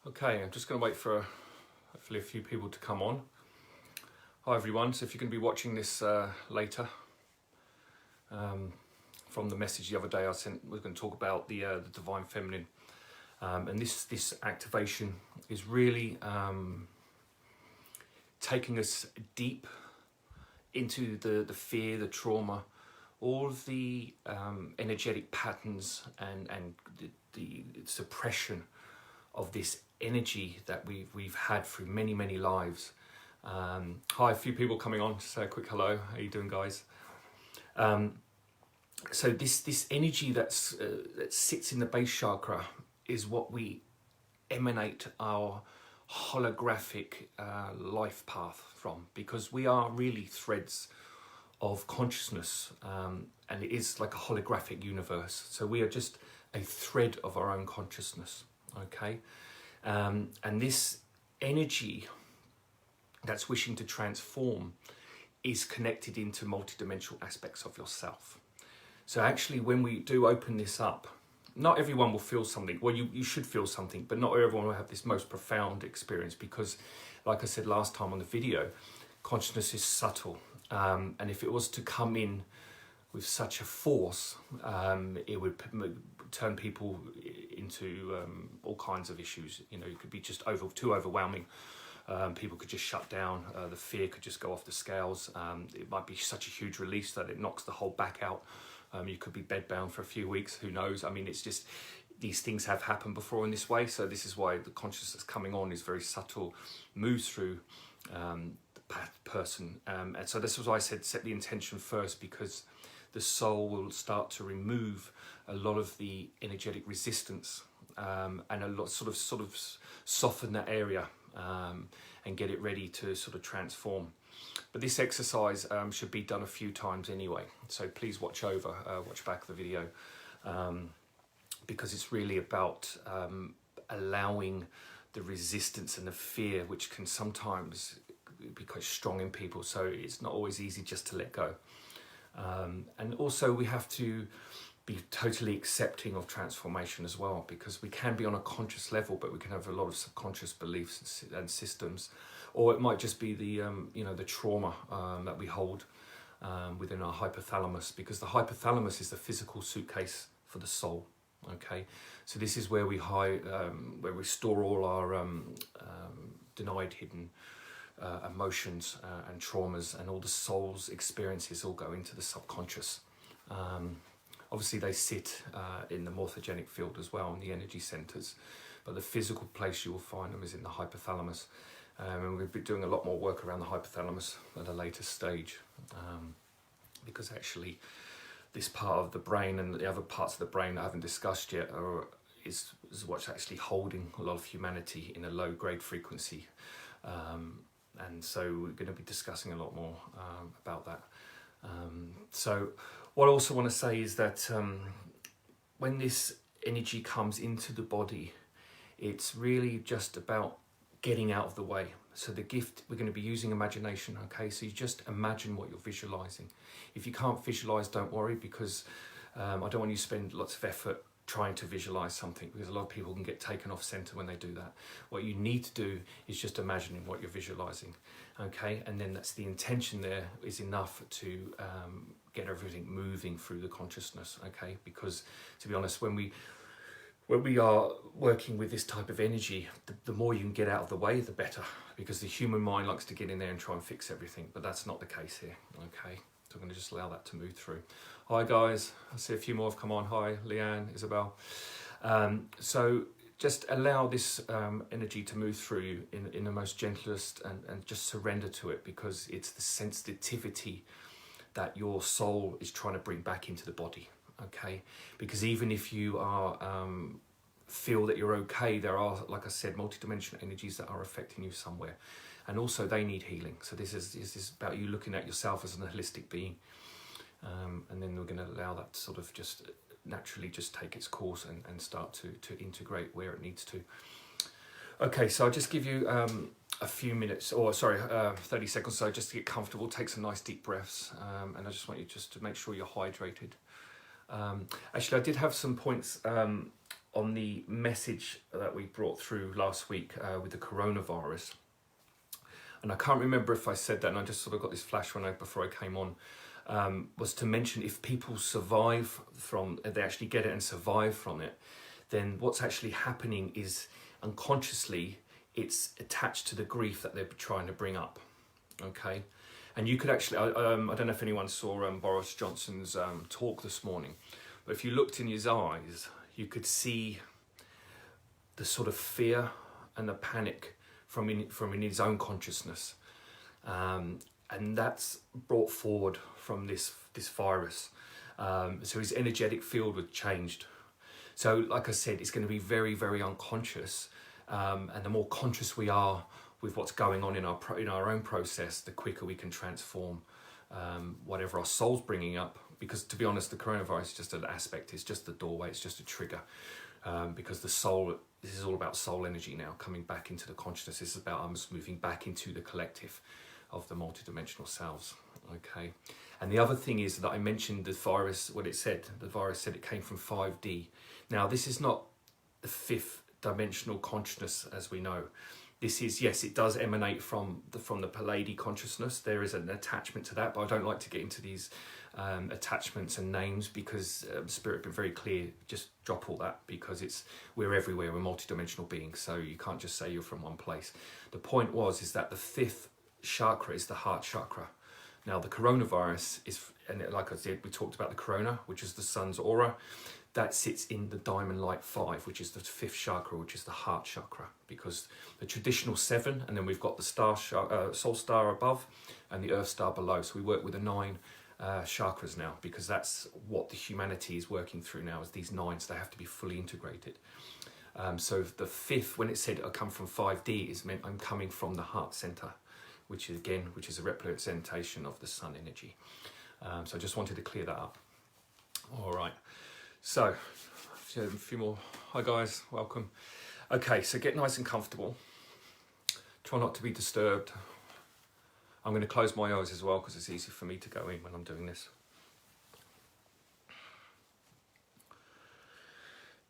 Okay, I'm just going to wait for hopefully a few people to come on. Hi everyone, so if you're going to be watching this later, from the message the other day I sent, we're going to talk about the Divine Feminine. And this activation is really taking us deep into the fear, the trauma, all of the energetic patterns and the suppression of this energy that we've had through many lives. Hi, a few people coming on. Just say a quick hello. How you doing, guys? So this energy that sits in the base chakra is what we emanate our holographic life path from, because we are really threads of consciousness, and it is like a holographic universe. So we are just a thread of our own consciousness. Okay, and this energy that's wishing to transform is connected into multidimensional aspects of yourself. So actually, when we do open this up, not everyone will feel something. Well, you should feel something, but not everyone will have this most profound experience, because, like I said last time on the video, consciousness is subtle, and if it was to come in with such a force, it would turn people into all kinds of issues. You know, it could be just too overwhelming. People could just shut down. The fear could just go off the scales. It might be such a huge release that it knocks the whole back out. You could be bedbound for a few weeks. Who knows? I mean, it's just, these things have happened before in this way. So this is why the consciousness coming on is very subtle, moves through the person. And so this was why I said set the intention first, because the soul will start to remove a lot of the energetic resistance, and a lot sort of soften that area, and get it ready to sort of transform. But this exercise should be done a few times anyway, so please watch back the video, because it's really about allowing the resistance and the fear, which can sometimes be quite strong in people, so it's not always easy just to let go. And also we have to be totally accepting of transformation as well, because we can be on a conscious level, but we can have a lot of subconscious beliefs and systems, or it might just be the the trauma that we hold within our hypothalamus, because the hypothalamus is the physical suitcase for the soul. Okay, so this is where we hide, where we store all our denied, hidden emotions and traumas, and all the soul's experiences all go into the subconscious. Obviously they sit in the morphogenic field as well, in the energy centers, but the physical place you will find them is in the hypothalamus. And we'll be doing a lot more work around the hypothalamus at a later stage, because actually this part of the brain and the other parts of the brain that I haven't discussed yet is what's actually holding a lot of humanity in a low grade frequency. And so we're going to be discussing a lot more about that. So what I also want to say is that when this energy comes into the body, it's really just about getting out of the way. So the gift, we're going to be using imagination. Okay, so you just imagine what you're visualizing. If you can't visualize, don't worry, because I don't want you to spend lots of effort trying to visualize something, because a lot of people can get taken off center when they do that. What you need to do is just imagining what you're visualizing. Okay, and then that's the intention there is enough to get everything moving through the consciousness. Okay, because to be honest, when we are working with this type of energy, the more you can get out of the way, the better, because the human mind likes to get in there and try and fix everything, but that's not the case here. Okay, so I'm going to just allow that to move through. Hi guys, I see a few more have come on. Hi Leanne, Isabel. So just allow this energy to move through you in the most gentlest, and just surrender to it, because it's the sensitivity that your soul is trying to bring back into the body. Okay, because even if you are feel that you're okay, there are, like I said, multidimensional energies that are affecting you somewhere, and also they need healing. So this is about you looking at yourself as an holistic being, and then we're going to allow that to sort of just naturally just take its course and start to integrate where it needs to. Okay, so I'll just give you a few minutes, or sorry, 30 seconds, so just to get comfortable, take some nice deep breaths, and I just want you just to make sure you're hydrated. Actually, I did have some points on the message that we brought through last week with the coronavirus. And I can't remember if I said that, and I just sort of got this flash before I came on, was to mention if people survive from, they actually get it and survive from it, then what's actually happening is unconsciously it's attached to the grief that they're trying to bring up, okay? And you could actually, I don't know if anyone saw Boris Johnson's talk this morning, but if you looked in his eyes, you could see the sort of fear and the panic from in his own consciousness. And that's brought forward from this virus. So his energetic field was changed. So like I said, it's going to be very, very unconscious. And the more conscious we are with what's going on in our own process, the quicker we can transform whatever our soul's bringing up. Because to be honest, the coronavirus is just an aspect, it's just the doorway, it's just a trigger. Because the soul, this is all about soul energy now, coming back into the consciousness. This is about us moving back into the collective of the multidimensional selves, okay? And the other thing is that I mentioned the virus, what it said, the virus said it came from 5D. Now, this is not the fifth dimensional consciousness as we know. This is, yes, it does emanate from the Palladi consciousness. There is an attachment to that, but I don't like to get into these attachments and names because Spirit has been very clear, just drop all that because we're everywhere, we're multidimensional beings, so you can't just say you're from one place. The point is that the fifth chakra is the heart chakra. Now the coronavirus is, and like I said, we talked about the corona, which is the sun's aura, that sits in the diamond light 5, which is the fifth chakra, which is the heart chakra, because the traditional 7, and then we've got the soul star above and the earth star below. So we work with the 9 chakras now, because that's what the humanity is working through now, is these 9s. They have to be fully integrated. So the fifth, when it said I come from 5D, is meant I'm coming from the heart center, which is a representation of the sun energy. So I just wanted to clear that up. All right. So, a few more. Hi guys, welcome. Okay, so get nice and comfortable. Try not to be disturbed. I'm going to close my eyes as well because it's easy for me to go in when I'm doing this.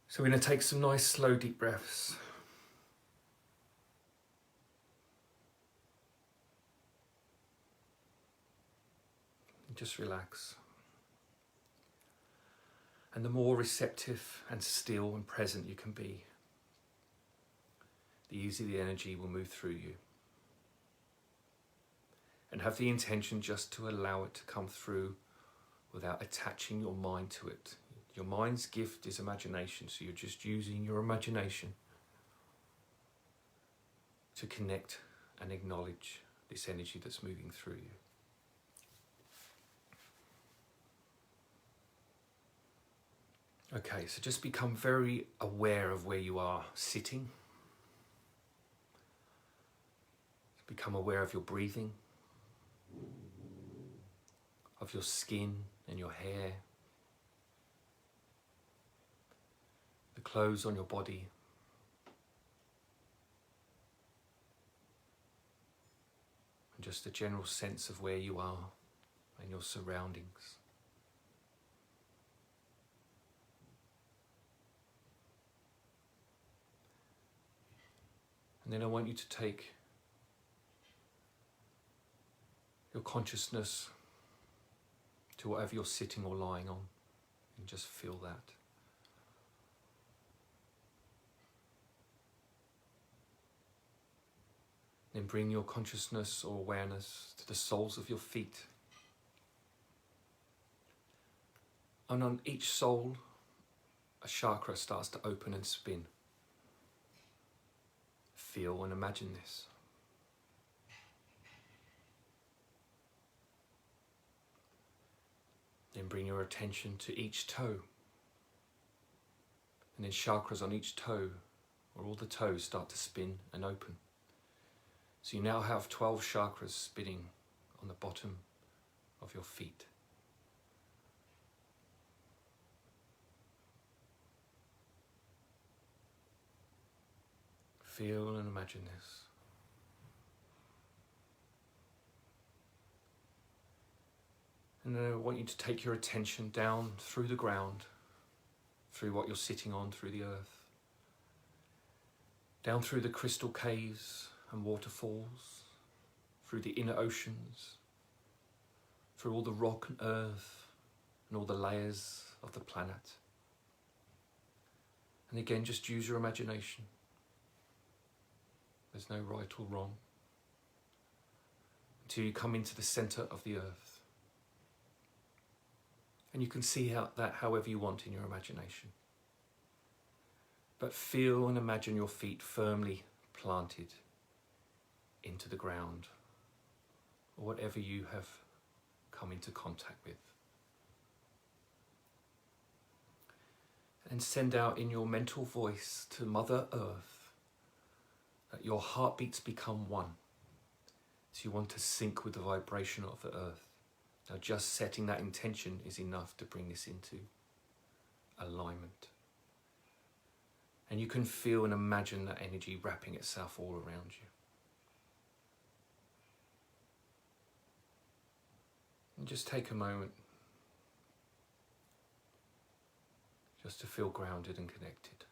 So we're going to take some nice slow deep breaths. And just relax. And the more receptive and still and present you can be, the easier the energy will move through you. And have the intention just to allow it to come through without attaching your mind to it. Your mind's gift is imagination, so you're just using your imagination to connect and acknowledge this energy that's moving through you. Okay, so just become very aware of where you are sitting. Become aware of your breathing, of your skin and your hair, the clothes on your body, and just a general sense of where you are and your surroundings. And then I want you to take your consciousness to whatever you're sitting or lying on and just feel that. Then bring your consciousness or awareness to the soles of your feet. And on each sole, a chakra starts to open and spin. Feel and imagine this. Then bring your attention to each toe. And then chakras on each toe, or all the toes, start to spin and open. So you now have 12 chakras spinning on the bottom of your feet. Feel and imagine this. And then I want you to take your attention down through the ground, through what you're sitting on, through the earth. down through the crystal caves and waterfalls, through the inner oceans, through all the rock and earth and all the layers of the planet. And again, just use your imagination. There's no right or wrong. Until you come into the center of the earth. And you can see that however you want in your imagination. But feel and imagine your feet firmly planted into the ground, or whatever you have come into contact with. And send out in your mental voice to Mother Earth that your heartbeats become one. So you want to sync with the vibration of the earth. Now just setting that intention is enough to bring this into alignment. And you can feel and imagine that energy wrapping itself all around you. And just take a moment just to feel grounded and connected.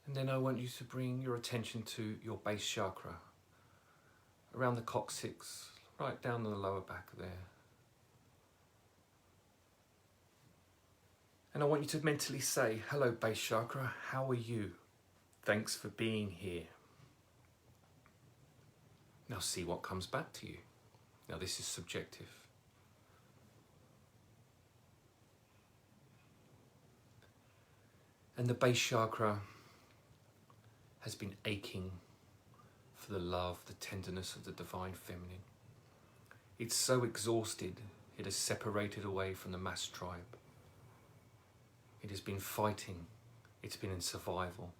And then I want you to bring your attention to your base chakra, around the coccyx, right down the lower back there. And I want you to mentally say, hello base chakra, how are you? Thanks for being here. Now see what comes back to you. Now this is subjective. And the base chakra has been aching for the love, the tenderness of the divine feminine. It's so exhausted, it has separated away from the mass tribe. It has been fighting, it's been in survival,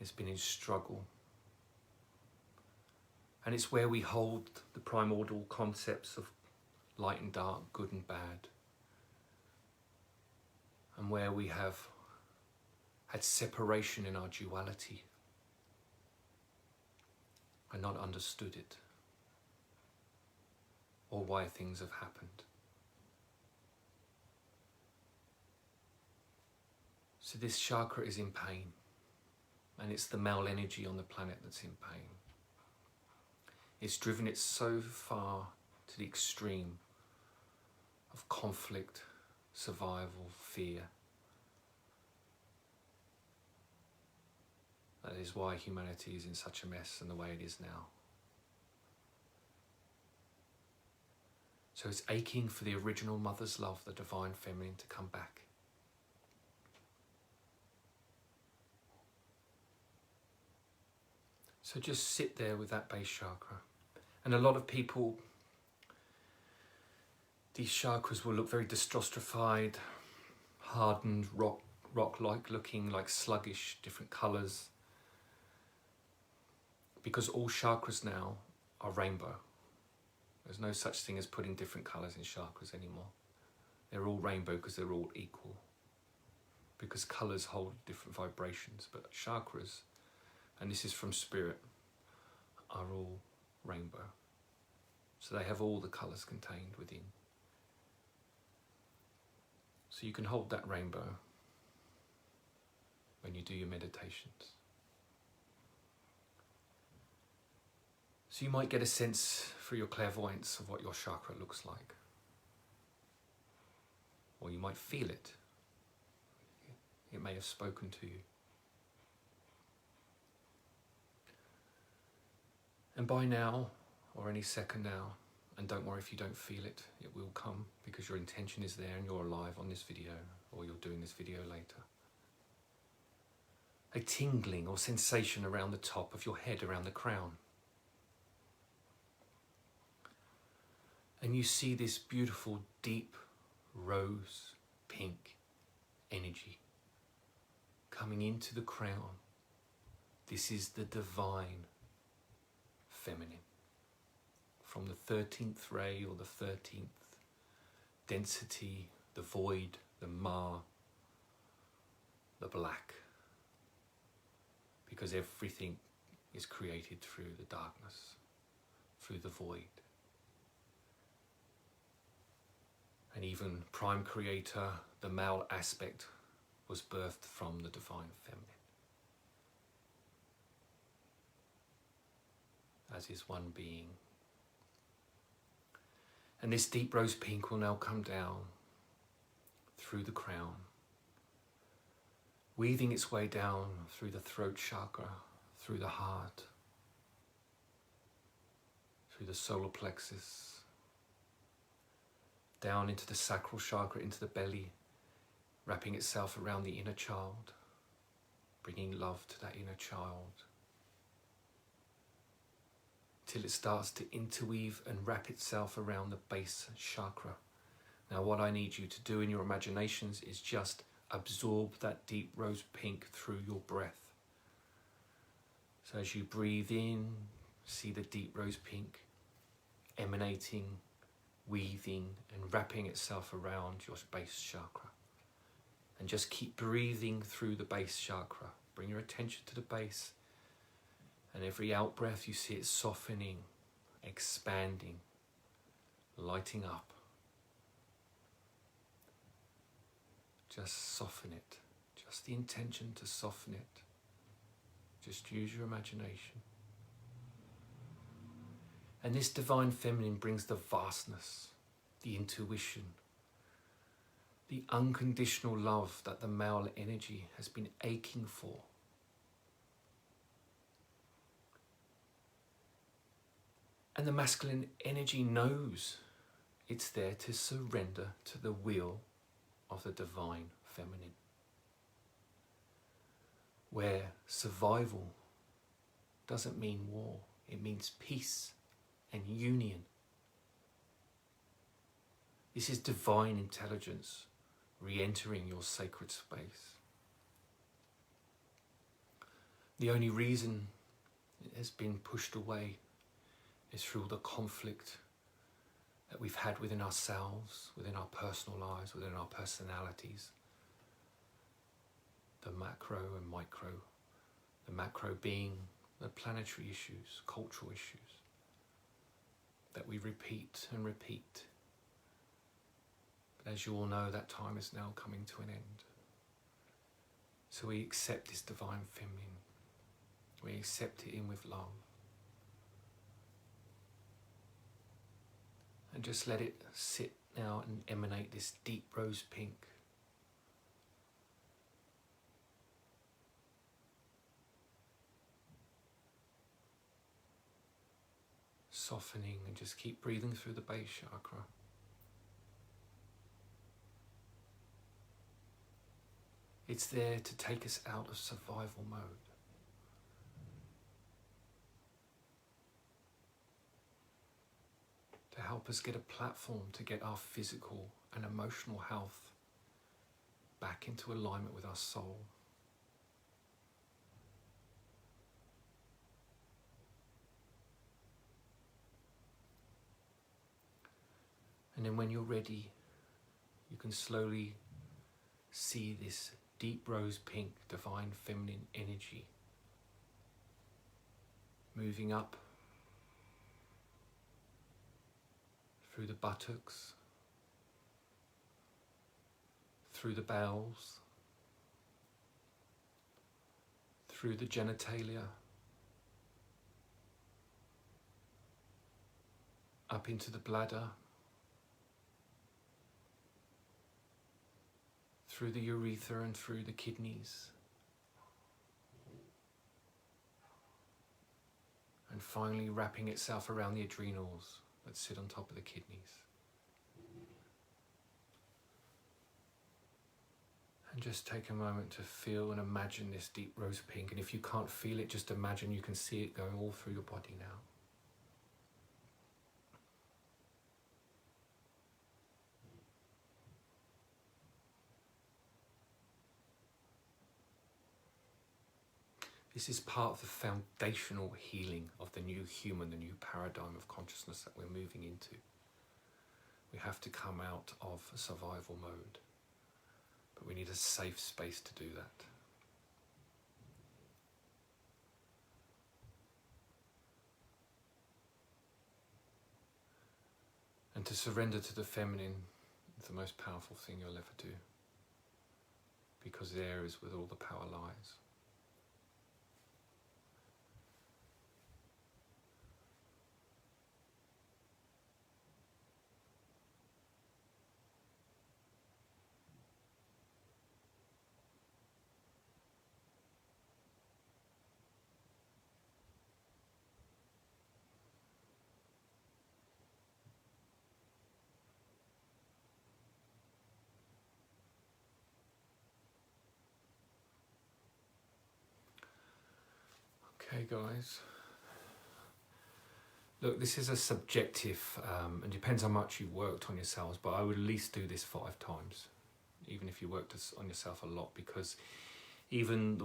it's been in struggle. And it's where we hold the primordial concepts of light and dark, good and bad. And where we have had separation in our duality and not understood it, or why things have happened. So this chakra is in pain, and it's the male energy on the planet that's in pain. It's driven it so far to the extreme of conflict, survival, fear. That is why humanity is in such a mess and the way it is now. So it's aching for the original mother's love, the divine feminine, to come back. So just sit there with that base chakra. And a lot of people, these chakras will look very dystrophied, hardened, rock-like looking, like sluggish, different colours. Because all chakras now are rainbow. There's no such thing as putting different colours in chakras anymore. They're all rainbow because they're all equal. Because colours hold different vibrations, but chakras, and this is from spirit, are all rainbow. So they have all the colours contained within. So you can hold that rainbow when you do your meditations. So you might get a sense through your clairvoyance of what your chakra looks like. Or you might feel it. It may have spoken to you. And by now, or any second now, and don't worry if you don't feel it, it will come because your intention is there and you're alive on this video, or you're doing this video later. A tingling or sensation around the top of your head, around the crown. And you see this beautiful, deep, rose pink energy coming into the crown. This is the divine feminine. From the 13th ray or the 13th density, the void, the ma, the black. Because everything is created through the darkness, through the void. And even Prime Creator, the male aspect, was birthed from the Divine Feminine. As is one being. And this deep rose pink will now come down through the crown, weaving its way down through the throat chakra, through the heart, through the solar plexus, down into the sacral chakra, into the belly, wrapping itself around the inner child, bringing love to that inner child, till it starts to interweave and wrap itself around the base chakra. Now what I need you to do in your imaginations is just absorb that deep rose pink through your breath. So as you breathe in, see the deep rose pink emanating, weaving and wrapping itself around your base chakra. And just keep breathing through the base chakra. Bring your attention to the base. And every out breath you see it softening, expanding, lighting up. Just soften it. Just the intention to soften it. Just use your imagination. And this Divine Feminine brings the vastness, the intuition, the unconditional love that the male energy has been aching for. And the masculine energy knows it's there to surrender to the will of the Divine Feminine, where survival doesn't mean war, it means peace and union. This is divine intelligence re-entering your sacred space. The only reason it has been pushed away is through the conflict that we've had within ourselves, within our personal lives, within our personalities. The macro and micro. The macro being the planetary issues, cultural issues that we repeat and repeat. But as you all know, that time is now coming to an end. So we accept this Divine Feminine. We accept it in with love. And just let it sit now and emanate this deep rose pink. Softening, and just keep breathing through the base chakra. It's there to take us out of survival mode. To help us get a platform to get our physical and emotional health back into alignment with our soul. And then when you're ready, you can slowly see this deep rose pink Divine Feminine energy moving up through the buttocks, through the bowels, through the genitalia, up into the bladder, through the urethra and through the kidneys, and finally wrapping itself around the adrenals that sit on top of the kidneys. And just take a moment to feel and imagine this deep rose pink. And if you can't feel it, just imagine you can see it going all through your body now. This is part of the foundational healing of the new human, the new paradigm of consciousness that we're moving into. We have to come out of survival mode, but we need a safe space to do that. And to surrender to the feminine the most powerful thing you'll ever do, because there is where all the power lies. Okay, guys. Look, this is a subjective, and depends how much you worked on yourselves, but I would at least do this 5 times, even if you worked on yourself a lot, because even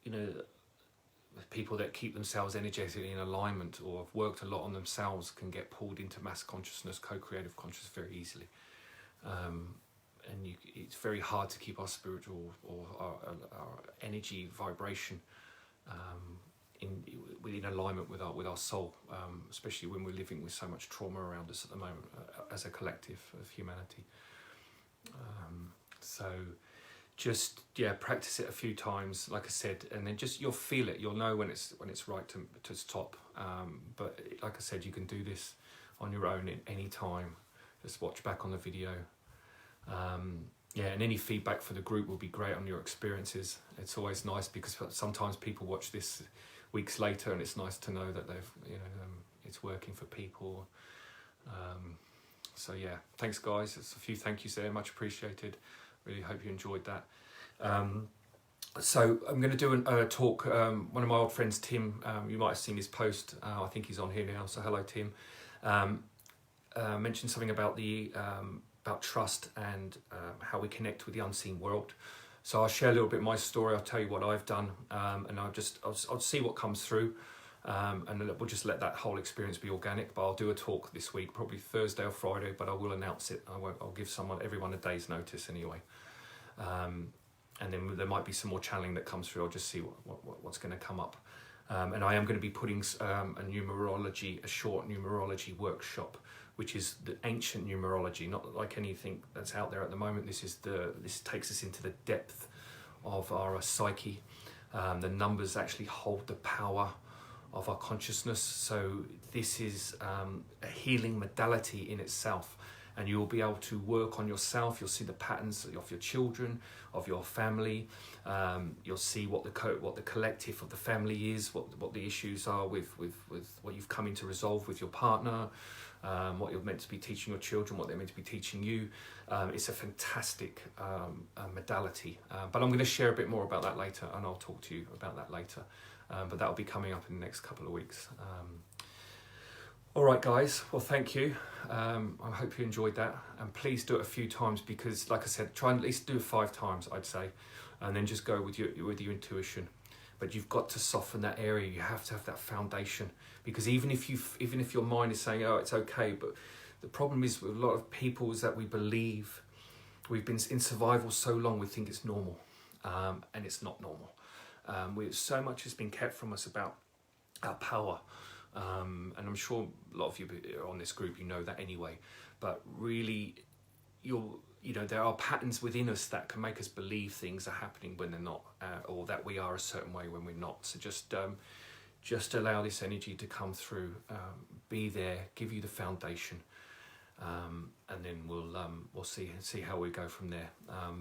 the people that keep themselves energetically in alignment or have worked a lot on themselves can get pulled into mass consciousness, co-creative consciousness very easily. And it's very hard to keep our spiritual or our energy vibration in alignment with our soul, especially when we're living with so much trauma around us at the moment as a collective of humanity. So just practice it a few times, like I said, and then just you'll feel it. You'll know when it's right to stop. But like I said, you can do this on your own at any time. Just watch back on the video. And any feedback for the group will be great on your experiences. It's always nice because sometimes people watch this weeks later, and it's nice to know that they've it's working for people. So yeah, thanks guys. There's a few thank yous there, much appreciated. Really hope you enjoyed that. So I'm going to do a talk. One of my old friends, Tim, you might have seen his post. I think he's on here now. So hello, Tim. Mentioned something about about trust and how we connect with the unseen world. So I'll share a little bit of my story. I'll tell you what I've done, and I'll see what comes through, and then we'll just let that whole experience be organic. But I'll do a talk this week, probably Thursday or Friday, but I will announce it. I'll give everyone a day's notice anyway. And then there might be some more channeling that comes through. I'll just see what's going to come up. And I am going to be putting a short numerology workshop, which is the ancient numerology, not like anything that's out there at the moment. This takes us into the depth of our psyche. The numbers actually hold the power of our consciousness. So this is a healing modality in itself. And you'll be able to work on yourself. You'll see the patterns of your children, of your family. You'll see what the collective of the family is, what the issues are with what you've come in to resolve with your partner, what you're meant to be teaching your children, what they're meant to be teaching you. It's a fantastic modality. But I'm going to share a bit more about that later, and I'll talk to you about that later. But that'll be coming up in the next couple of weeks. All right, guys. Well, thank you. I hope you enjoyed that, and please do it a few times because, like I said, try and at least do it 5 times, I'd say, and then just go with your intuition. But you've got to soften that area. You have to have that foundation, because even if your mind is saying, "Oh, it's okay," but the problem is with a lot of people is that we believe we've been in survival so long, we think it's normal, and it's not normal. So much has been kept from us about our power. And I'm sure a lot of you on this group, you know that anyway, but really there are patterns within us that can make us believe things are happening when they're not, or that we are a certain way when we're not. So just allow this energy to come through, be there, give you the foundation, and then we'll see how we go from there.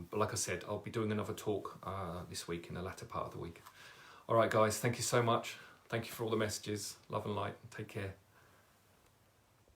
But like I said, I'll be doing another talk this week in the latter part of the week. All right, guys, thank you so much. Thank you for all the messages. Love and light. Take care.